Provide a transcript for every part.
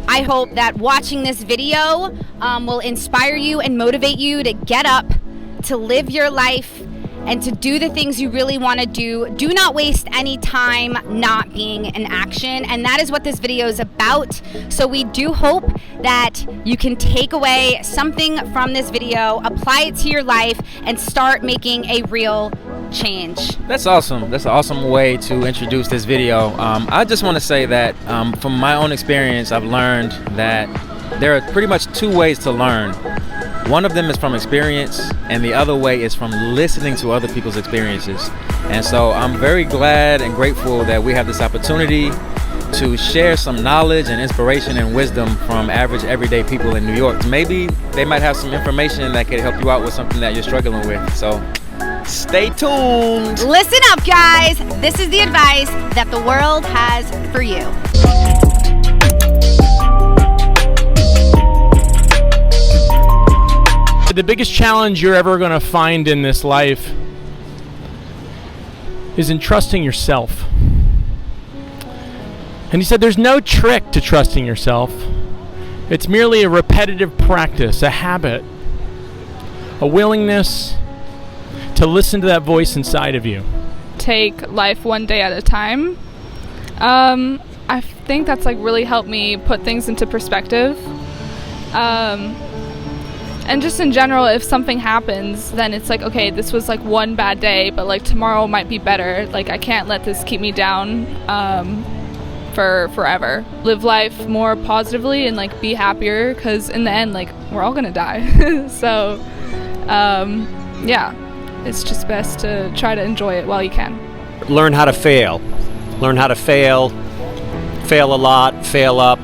I hope that watching this video will inspire you and motivate you to get up, to live your life, and to do the things you really want to do. Do not waste any time not being in action, and that is what this video is about. So we do hope that you can take away something from this video, apply it to your life, and start making a real change. That's awesome. That's an awesome way to introduce this video. I just want to say that from my own experience, I've learned that there are pretty much two ways to learn. One of them is from experience, and the other way is from listening to other people's experiences. And so I'm very glad and grateful that we have this opportunity to share some knowledge and inspiration and wisdom from average everyday people in New York. Maybe they might have some information that could help you out with something that you're struggling with. So stay tuned. Listen up, guys. This is the advice that the world has for you. The biggest challenge you're ever going to find in this life is in trusting yourself. And he said there's no trick to trusting yourself. It's merely a repetitive practice, a habit, a willingness to listen to that voice inside of you. Take life one day at a time. I think that's like really helped me put things into perspective. And just in general, if something happens, then it's like, okay, this was like one bad day, but like tomorrow might be better. Like I can't let this keep me down for forever. Live life more positively and like be happier, because in the end, like we're all gonna die. So yeah, it's just best to try to enjoy it while you can. Learn how to fail. Learn how to fail. Fail a lot, fail up.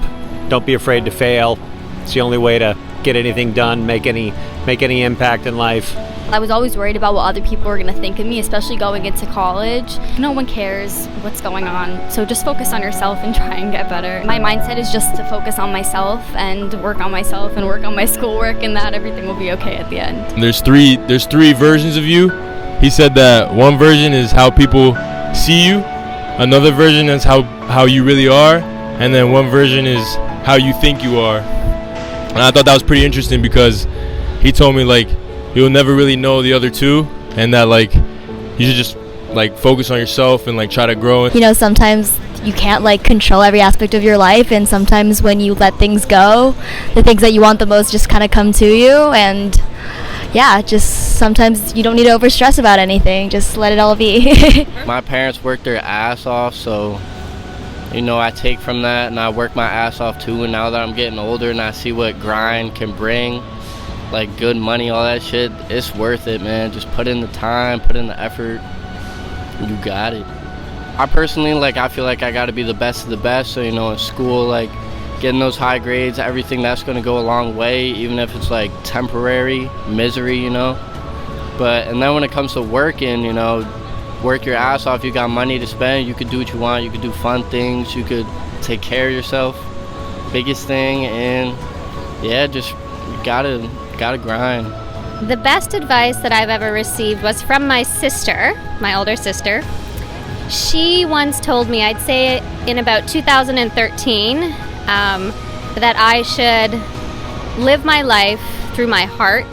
Don't be afraid to fail. It's the only way to get anything done, make any impact in life. I was always worried about what other people were going to think of me, especially going into college. No one cares what's going on, so just focus on yourself and try and get better. My mindset is just to focus on myself and work on myself and work on my schoolwork, and that everything will be okay at the end. There's three versions of you. He said that one version is how people see you, another version is how you really are, and then one version is how you think you are. And I thought that was pretty interesting, because he told me like you'll never really know the other two, and that like you should just like focus on yourself and like try to grow. You know, sometimes you can't like control every aspect of your life, and sometimes when you let things go, the things that you want the most just kind of come to you. And yeah, just sometimes you don't need to overstress about anything, just let it all be. My parents worked their ass off, so you know, I take from that and I work my ass off too. And now that I'm getting older and I see what grind can bring, like good money, all that shit, it's worth it, man. Just put in the time, put in the effort, you got it. I personally, like, I feel like I got to be the best of the best. So, you know, in school, like, getting those high grades, everything, that's going to go a long way, even if it's like temporary misery, you know. But, and then when it comes to working, you know, work your ass off, you got money to spend, you could do what you want, you could do fun things, you could take care of yourself, biggest thing. And yeah, just you gotta grind. The best advice that I've ever received was from my sister, my older sister. She once told me, I'd say it in about 2013, that I should live my life through my heart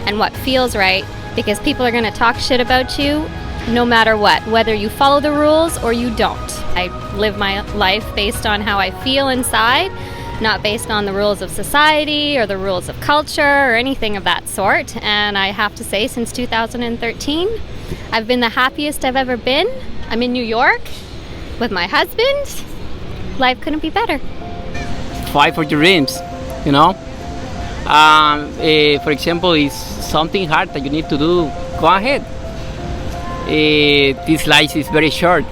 and what feels right, because people are going to talk shit about you no matter what, whether you follow the rules or you don't. I live my life based on how I feel inside, not based on the rules of society or the rules of culture or anything of that sort. And I have to say, since 2013, I've been the happiest I've ever been. I'm in New York with my husband. Life couldn't be better. Fight for your dreams, you know? For example, if something hard that you need to do, go ahead. This life is very short,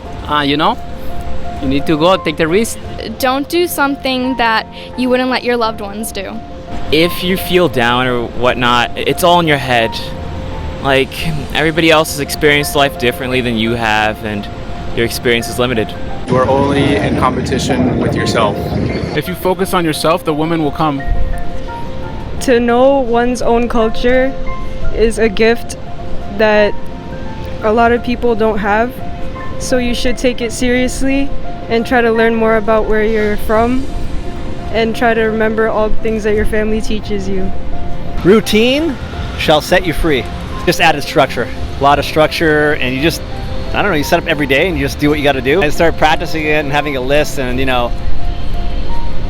you know? You need to go, take the risk. Don't do something that you wouldn't let your loved ones do. If you feel down or whatnot, it's all in your head. Like, everybody else has experienced life differently than you have, and your experience is limited. You are only in competition with yourself. If you focus on yourself, the woman will come. To know one's own culture is a gift that a lot of people don't have. So you should take it seriously and try to learn more about where you're from and try to remember all the things that your family teaches you. Routine shall set you free. Just added structure. A lot of structure, and you just, I don't know, you set up every day and you just do what you got to do. And start practicing it and having a list and, you know,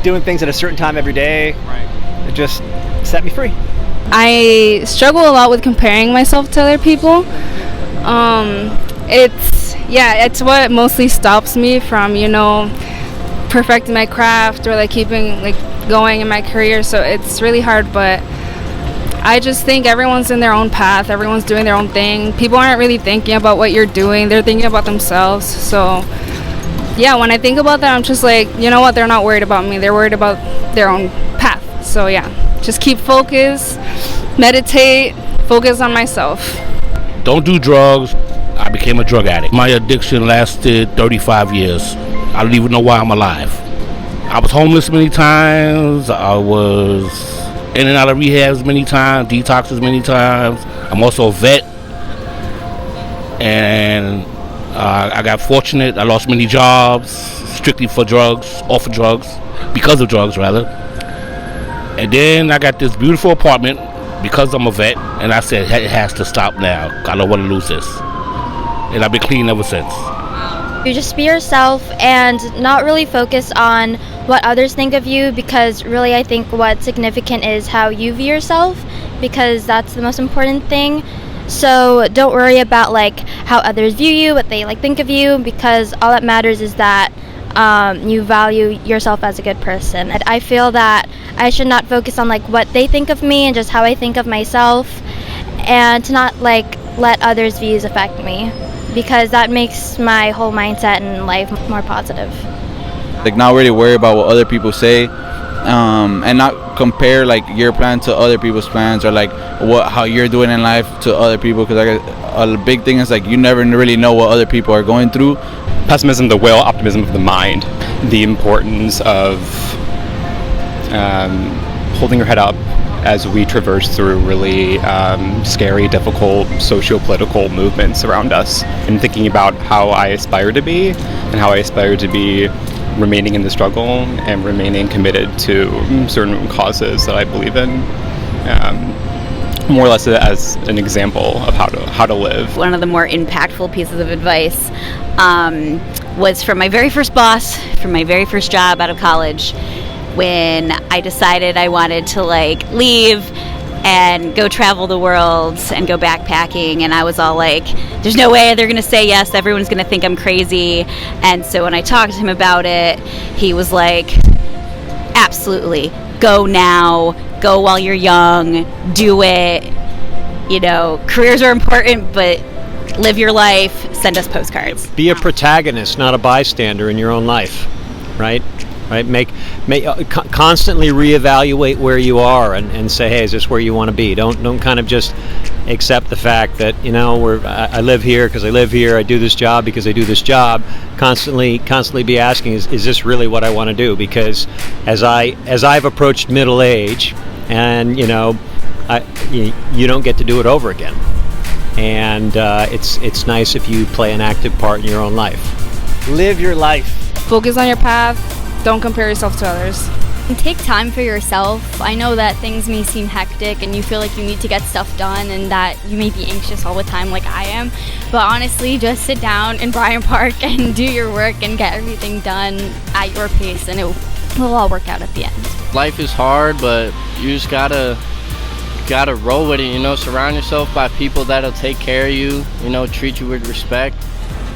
doing things at a certain time every day. Right. It just set me free. I struggle a lot with comparing myself to other people. It's what mostly stops me from, you know, perfecting my craft or like keeping like going in my career. So it's really hard, but I just think everyone's in their own path. Everyone's doing their own thing. People aren't really thinking about what you're doing. They're thinking about themselves. So yeah, when I think about that, I'm just like, you know what? They're not worried about me. They're worried about their own path. So yeah, just keep focused, meditate, focus on myself. Don't do drugs. I became a drug addict. My addiction lasted 35 years. I don't even know why I'm alive. I was homeless many times. I was in and out of rehabs many times, detoxes many times. I'm also a vet. And I got fortunate. I lost many jobs strictly for drugs, off of drugs, because of drugs rather. And then I got this beautiful apartment because I'm a vet, and I said it has to stop now. I don't want to lose this. And I've been clean ever since. You just be yourself and not really focus on what others think of you, because really I think what's significant is how you view yourself, because that's the most important thing. So don't worry about like how others view you, what they like think of you, because all that matters is that you value yourself as a good person. And I feel that I should not focus on like what they think of me and just how I think of myself, and to not like let others' views affect me, because that makes my whole mindset in life more positive. Like not really worry about what other people say, and not compare like your plan to other people's plans, or like how you're doing in life to other people, because a big thing is like you never really know what other people are going through. Pessimism of the will, optimism of the mind. The importance of holding your head up as we traverse through really scary, difficult socio-political movements around us, and thinking about how I aspire to be and how I aspire to be remaining in the struggle and remaining committed to certain causes that I believe in, more or less as an example of how to live. One of the more impactful pieces of advice was from my very first boss, from my very first job out of college, when I decided I wanted to like leave and go travel the world and go backpacking, and I was all like, there's no way they're gonna say yes, everyone's gonna think I'm crazy. And so when I talked to him about it, he was like, absolutely, go now, go while you're young, do it, you know, careers are important, but live your life, send us postcards. Be a protagonist, not a bystander in your own life, right? Make constantly reevaluate where you are and say, hey, is this where you want to be? Don't kind of just accept the fact that, you know, I live here because I live here, I do this job because I do this job. Constantly be asking, is this really what I want to do? Because as I've approached middle age, and you know, you don't get to do it over again, and it's nice if you play an active part in your own life. Live your life. Focus on your path. Don't compare yourself to others. And take time for yourself. I know that things may seem hectic and you feel like you need to get stuff done and that you may be anxious all the time like I am. But honestly, just sit down in Bryant Park and do your work and get everything done at your pace, and it will all work out at the end. Life is hard, but you just gotta roll with it, you know, surround yourself by people that'll take care of you, you know, treat you with respect.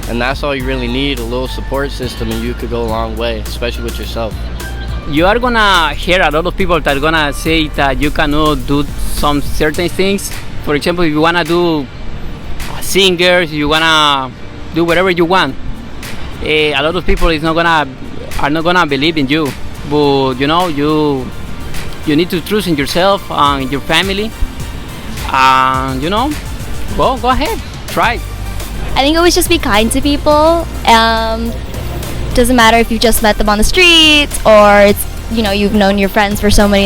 And that's all you really need, a little support system, and you could go a long way, especially with yourself. You are gonna hear a lot of people that are gonna say that you cannot do some certain things. For example, if you wanna do singers, you wanna do whatever you want. A lot of people are not gonna believe in you. But you know, you need to trust in yourself and your family. And you know, well, go ahead, try. I think always just be kind to people. Doesn't matter if you just met them on the streets or it's you've known your friends for so many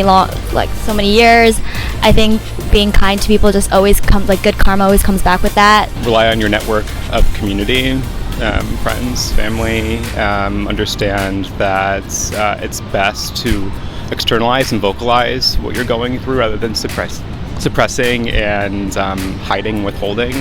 years. I think being kind to people just always comes, good karma always comes back with that. Rely on your network of community, friends, family. Understand that it's best to externalize and vocalize what you're going through rather than suppressing and hiding, withholding.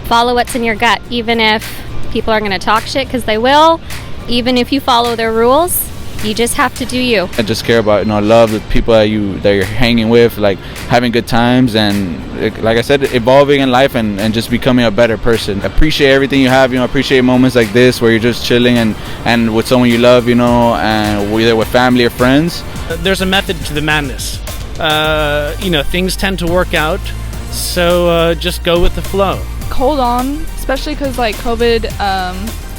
Follow what's in your gut, even if people are going to talk shit, because they will. Even if you follow their rules, you just have to do you. I just care about love the people that you're hanging with, like having good times, and like I said, evolving in life and just becoming a better person. Appreciate everything you have. Appreciate moments like this where you're just chilling and with someone you love. And whether with family or friends. There's a method to the madness. Things tend to work out, so just go with the flow. Hold on, especially because COVID,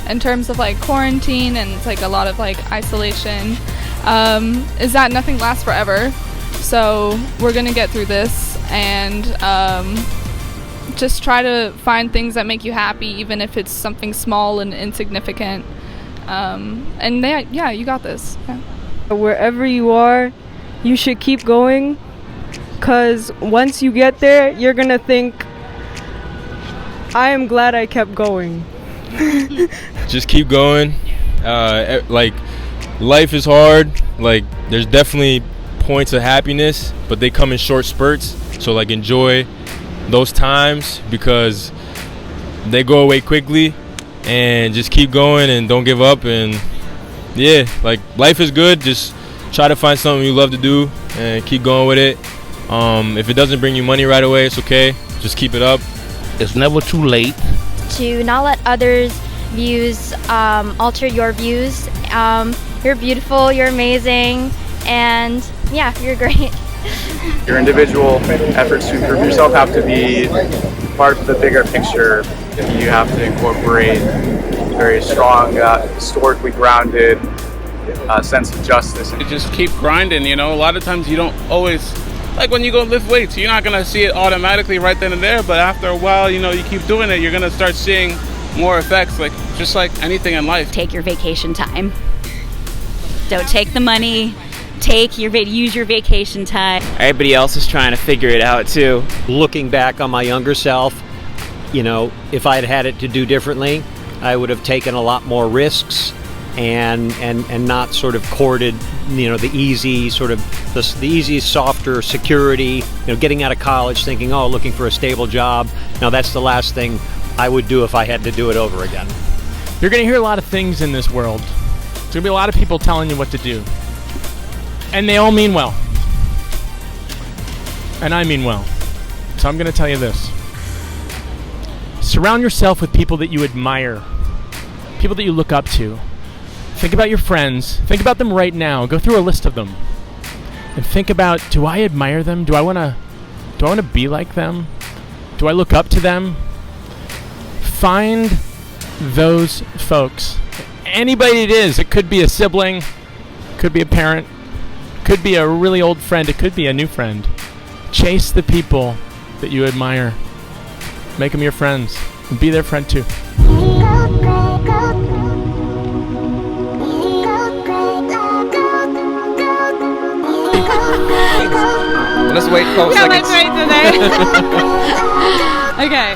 in terms of quarantine and it's a lot of isolation, is that nothing lasts forever. So we're gonna get through this and just try to find things that make you happy, even if it's something small and insignificant. You got this. Yeah. Wherever you are, you should keep going, because once you get there, you're gonna think, I am glad I kept going. Just keep going. Life is hard. There's definitely points of happiness, but they come in short spurts. So enjoy those times because they go away quickly, and just keep going and don't give up. And life is good. Just try to find something you love to do and keep going with it. If it doesn't bring you money right away, it's okay. Just keep it up. It's never too late to not let others' views alter your views. You're beautiful, you're amazing, and you're great. Your individual efforts to improve yourself have to be part of the bigger picture. You have to incorporate very strong, historically grounded sense of justice. You just keep grinding, A lot of times you don't always, when you go lift weights, you're not going to see it automatically right then and there, but after a while, you keep doing it, you're going to start seeing more effects, just like anything in life. Take your vacation time. Don't take the money. Use your vacation time. Everybody else is trying to figure it out too. Looking back on my younger self, if I had it to do differently, I would have taken a lot more risks and not sort of courted, the easy sort of the easy, softer security, getting out of college thinking, looking for a stable job. Now that's the last thing I would do if I had to do it over again. You're going to hear a lot of things in this world. There's going to be a lot of people telling you what to do. And they all mean well. And I mean well. So I'm going to tell you this. Surround yourself with people that you admire. People that you look up to. Think about your friends. Think about them right now. Go through a list of them. And think about, do I admire them? Do I want to be like them? Do I look up to them? Find those folks. Anybody it is. It could be a sibling. Could be a parent. Could be a really old friend. It could be a new friend. Chase the people that you admire. Make them your friends. And be their friend too. Let's wait 12 seconds. Let's wait today. Okay.